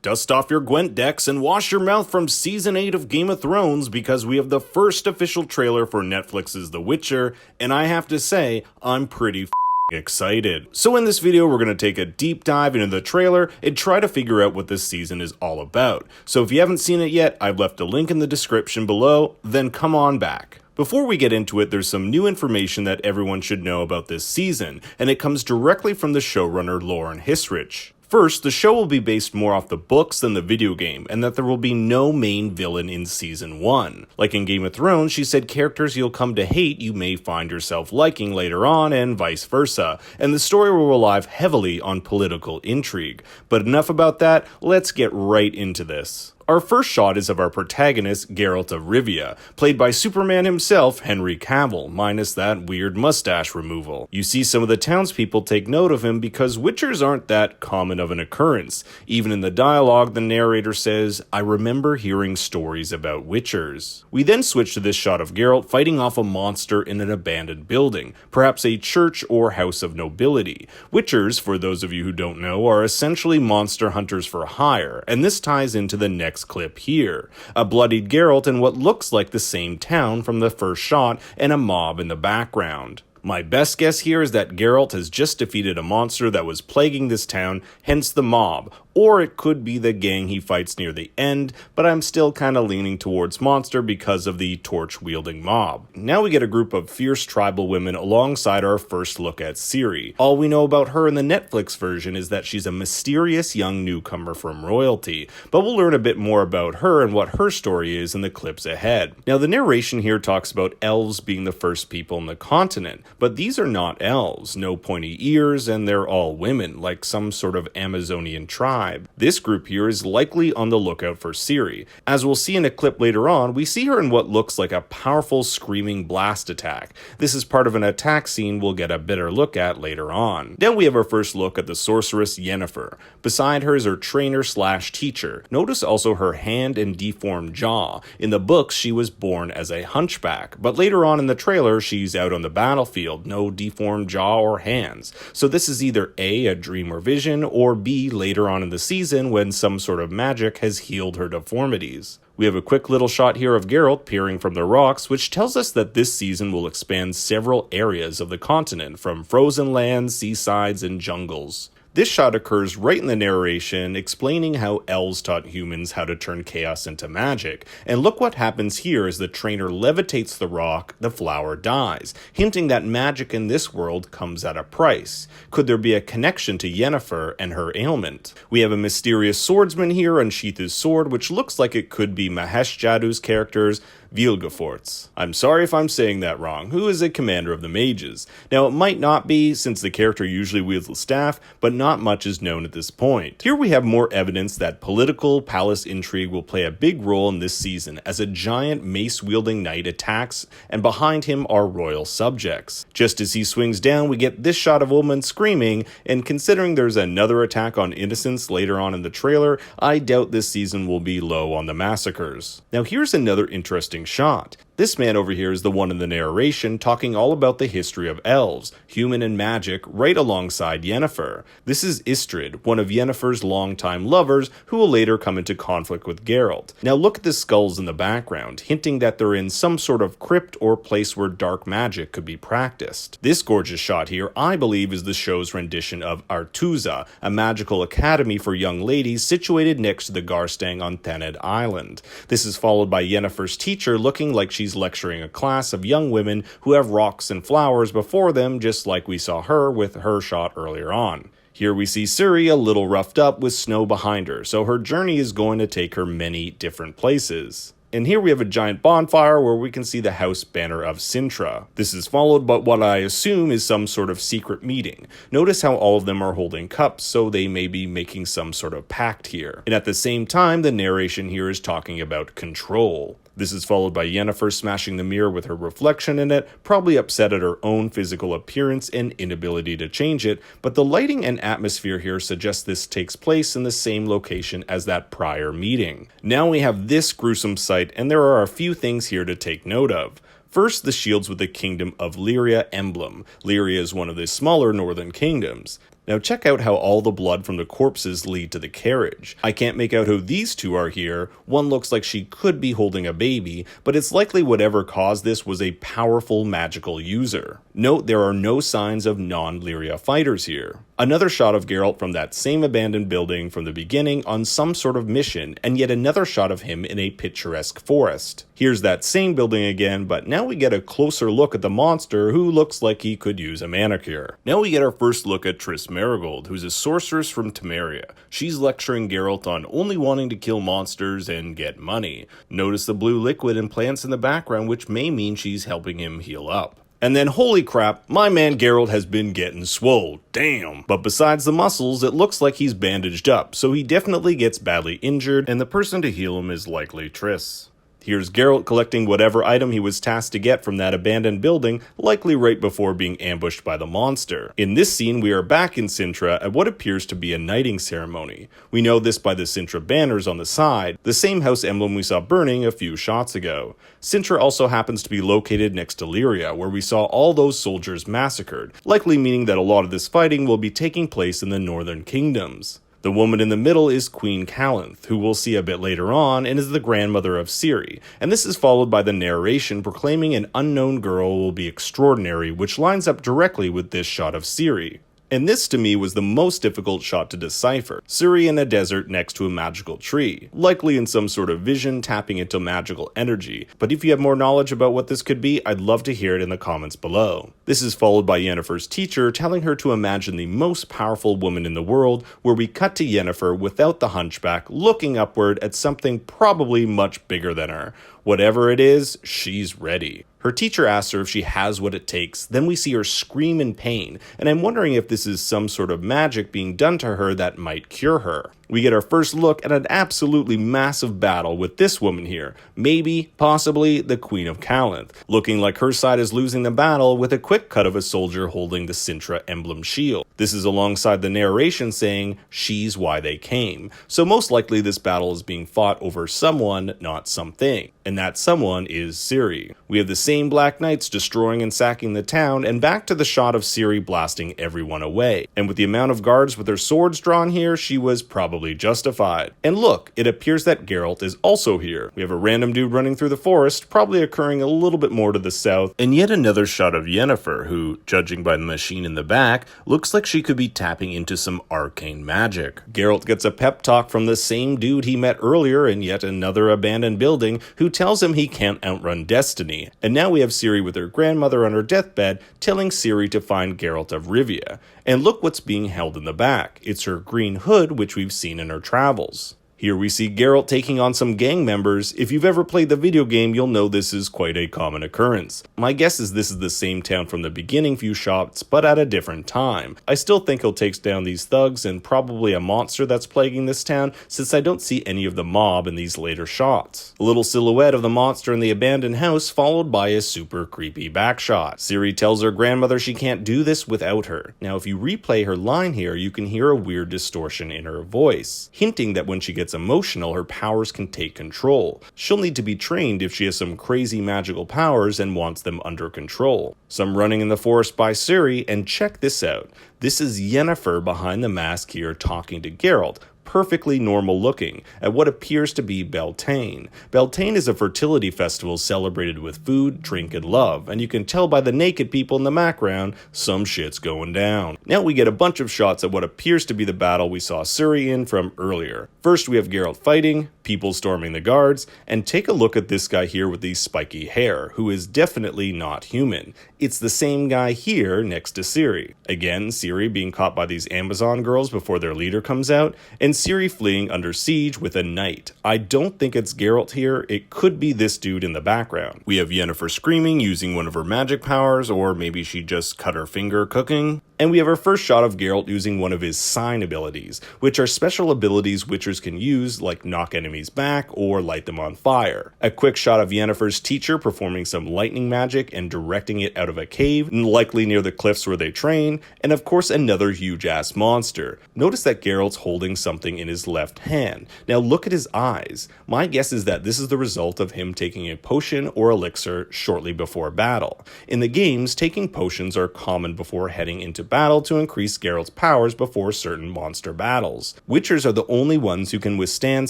Dust off your Gwent decks and wash your mouth from Season 8 of Game of Thrones because we have the first official trailer for Netflix's The Witcher, and I have to say, I'm pretty excited. So in this video, we're going to take a deep dive into the trailer and try to figure out what this season is all about. So if you haven't seen it yet, I've left a link in the description below, then come on back. Before we get into it, there's some new information that everyone should know about this season, and it comes directly from the showrunner Lauren Hissrich. First, the show will be based more off the books than the video game, and that there will be no main villain in Season 1. Like in Game of Thrones, she said characters you'll come to hate you may find yourself liking later on, and vice versa, and the story will rely heavily on political intrigue. But enough about that, let's get right into this. Our first shot is of our protagonist, Geralt of Rivia, played by Superman himself, Henry Cavill, minus that weird mustache removal. You see some of the townspeople take note of him because witchers aren't that common of an occurrence. Even in the dialogue, the narrator says, "I remember hearing stories about witchers." We then switch to this shot of Geralt fighting off a monster in an abandoned building, perhaps a church or house of nobility. Witchers, for those of you who don't know, are essentially monster hunters for hire, and this ties into the next clip here. A bloodied Geralt in what looks like the same town from the first shot and a mob in the background. My best guess here is that Geralt has just defeated a monster that was plaguing this town, hence the mob, or it could be the gang he fights near the end, but I'm still kinda leaning towards monster because of the torch-wielding mob. Now we get a group of fierce tribal women alongside our first look at Ciri. All we know about her in the Netflix version is that she's a mysterious young newcomer from royalty, but we'll learn a bit more about her and what her story is in the clips ahead. Now the narration here talks about elves being the first people on the continent, but these are not elves, no pointy ears, and they're all women, like some sort of Amazonian tribe. This group here is likely on the lookout for Ciri. As we'll see in a clip later on, we see her in what looks like a powerful screaming blast attack. This is part of an attack scene we'll get a better look at later on. Then we have our first look at the Sorceress Yennefer. Beside her is her trainer/teacher. Notice also her hand and deformed jaw. In the books, she was born as a hunchback, but later on in the trailer, she's out on the battlefield, no deformed jaw or hands. So this is either A, a dream or vision, or B, later on in the season when some sort of magic has healed her deformities. We have a quick little shot here of Geralt peering from the rocks, which tells us that this season will expand several areas of the continent, from frozen lands, seasides, and jungles. This shot occurs right in the narration, explaining how elves taught humans how to turn chaos into magic. And look what happens here as the trainer levitates the rock, the flower dies, hinting that magic in this world comes at a price. Could there be a connection to Yennefer and her ailment? We have a mysterious swordsman here unsheath his sword, which looks like it could be Mahesh Jadu's character's Vilgefortz. I'm sorry if I'm saying that wrong, who is a commander of the mages. Now it might not be, since the character usually wields the staff, but not much is known at this point. Here we have more evidence that political palace intrigue will play a big role in this season, as a giant mace-wielding knight attacks, and behind him are royal subjects. Just as he swings down, we get this shot of a woman screaming, and considering there's another attack on innocents later on in the trailer, I doubt this season will be low on the massacres. Now here's another interesting shot. This man over here is the one in the narration talking all about the history of elves, human and magic, right alongside Yennefer. This is Istrid, one of Yennefer's longtime lovers, who will later come into conflict with Geralt. Now look at the skulls in the background, hinting that they're in some sort of crypt or place where dark magic could be practiced. This gorgeous shot here, I believe, is the show's rendition of Artuza, a magical academy for young ladies situated next to the Garstang on Thanedd Island. This is followed by Yennefer's teacher looking like she's lecturing a class of young women who have rocks and flowers before them, just like we saw her with her shot earlier on. Here we see Ciri a little roughed up with snow behind her, so her journey is going to take her many different places. And here we have a giant bonfire where we can see the house banner of Sintra. This is followed by what I assume is some sort of secret meeting. Notice how all of them are holding cups, so they may be making some sort of pact here. And at the same time, the narration here is talking about control. This is followed by Yennefer smashing the mirror with her reflection in it, probably upset at her own physical appearance and inability to change it, but the lighting and atmosphere here suggests this takes place in the same location as that prior meeting. Now we have this gruesome sight, and there are a few things here to take note of. First, the shields with the Kingdom of Lyria emblem. Lyria is one of the smaller northern kingdoms. Now check out how all the blood from the corpses lead to the carriage. I can't make out who these two are here. One looks like she could be holding a baby, but it's likely whatever caused this was a powerful magical user. Note there are no signs of non-Lyria fighters here. Another shot of Geralt from that same abandoned building from the beginning on some sort of mission, and yet another shot of him in a picturesque forest. Here's that same building again, but now we get a closer look at the monster who looks like he could use a manicure. Now we get our first look at Triss Merigold, who's a sorceress from Temeria. She's lecturing Geralt on only wanting to kill monsters and get money. Notice the blue liquid and plants in the background, which may mean she's helping him heal up. And then holy crap, my man Geralt has been getting swole, damn. But besides the muscles, it looks like he's bandaged up, so he definitely gets badly injured, and the person to heal him is likely Triss. Here's Geralt collecting whatever item he was tasked to get from that abandoned building, likely right before being ambushed by the monster. In this scene, we are back in Cintra at what appears to be a knighting ceremony. We know this by the Cintra banners on the side, the same house emblem we saw burning a few shots ago. Cintra also happens to be located next to Lyria, where we saw all those soldiers massacred, likely meaning that a lot of this fighting will be taking place in the northern kingdoms. The woman in the middle is Queen Callanth, who we'll see a bit later on, and is the grandmother of Ciri, and this is followed by the narration proclaiming an unknown girl will be extraordinary, which lines up directly with this shot of Ciri. And this to me was the most difficult shot to decipher. Ciri in a desert next to a magical tree, likely in some sort of vision tapping into magical energy, but if you have more knowledge about what this could be, I'd love to hear it in the comments below. This is followed by Yennefer's teacher telling her to imagine the most powerful woman in the world, where we cut to Yennefer without the hunchback looking upward at something probably much bigger than her. Whatever it is, she's ready. Her teacher asks her if she has what it takes, then we see her scream in pain, and I'm wondering if this is some sort of magic being done to her that might cure her. We get our first look at an absolutely massive battle with this woman here, maybe, possibly, the Queen of Callanth, looking like her side is losing the battle with a quick cut of a soldier holding the Cintra emblem shield. This is alongside the narration saying, she's why they came, so most likely this battle is being fought over someone, not something, and that someone is Ciri. We have the same Black Knights destroying and sacking the town, and back to the shot of Ciri blasting everyone away, and with the amount of guards with their swords drawn here, she was probably justified. And look, it appears that Geralt is also here. We have a random dude running through the forest, probably occurring a little bit more to the south, and yet another shot of Yennefer, who, judging by the machine in the back, looks like she could be tapping into some arcane magic. Geralt gets a pep talk from the same dude he met earlier in yet another abandoned building, who tells him he can't outrun destiny. And now we have Ciri with her grandmother on her deathbed telling Ciri to find Geralt of Rivia. And look what's being held in the back. It's her green hood, which we've seen in her travels. Here we see Geralt taking on some gang members. If you've ever played the video game, you'll know this is quite a common occurrence. My guess is this is the same town from the beginning few shots, but at a different time. I still think he'll take down these thugs and probably a monster that's plaguing this town, since I don't see any of the mob in these later shots. A little silhouette of the monster in the abandoned house, followed by a super creepy backshot. Ciri tells her grandmother she can't do this without her. Now if you replay her line here, you can hear a weird distortion in her voice, hinting that when she gets emotional, her powers can take control. She'll need to be trained if she has some crazy magical powers and wants them under control. Some running in the forest by Ciri, and check this out. This is Yennefer behind the mask here talking to Geralt, perfectly normal looking, at what appears to be Beltane. Beltane is a fertility festival celebrated with food, drink, and love, and you can tell by the naked people in the background, some shit's going down. Now we get a bunch of shots at what appears to be the battle we saw Ciri in from earlier. First we have Geralt fighting, people storming the guards, and take a look at this guy here with the spiky hair, who is definitely not human. It's the same guy here next to Ciri. Again, Ciri being caught by these Amazon girls before their leader comes out, and Ciri fleeing under siege with a knight. I don't think it's Geralt here, it could be this dude in the background. We have Yennefer screaming using one of her magic powers, or maybe she just cut her finger cooking. And we have our first shot of Geralt using one of his sign abilities, which are special abilities witchers can use, like knock enemies back or light them on fire. A quick shot of Yennefer's teacher performing some lightning magic and directing it out of a cave, likely near the cliffs where they train, and of course another huge-ass monster. Notice that Geralt's holding something in his left hand. Now look at his eyes. My guess is that this is the result of him taking a potion or elixir shortly before battle. In the games, taking potions are common before heading into battle to increase Geralt's powers before certain monster battles. Witchers are the only ones who can withstand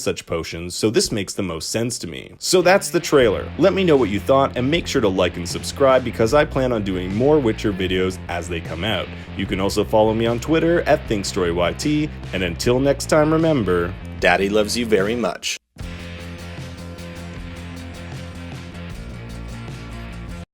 such potions, so this makes the most sense to me. So that's the trailer. Let me know what you thought, and make sure to like and subscribe because I plan on doing more Witcher videos as they come out. You can also follow me on Twitter @ThinkStoryYT, and until next time, remember, Daddy loves you very much.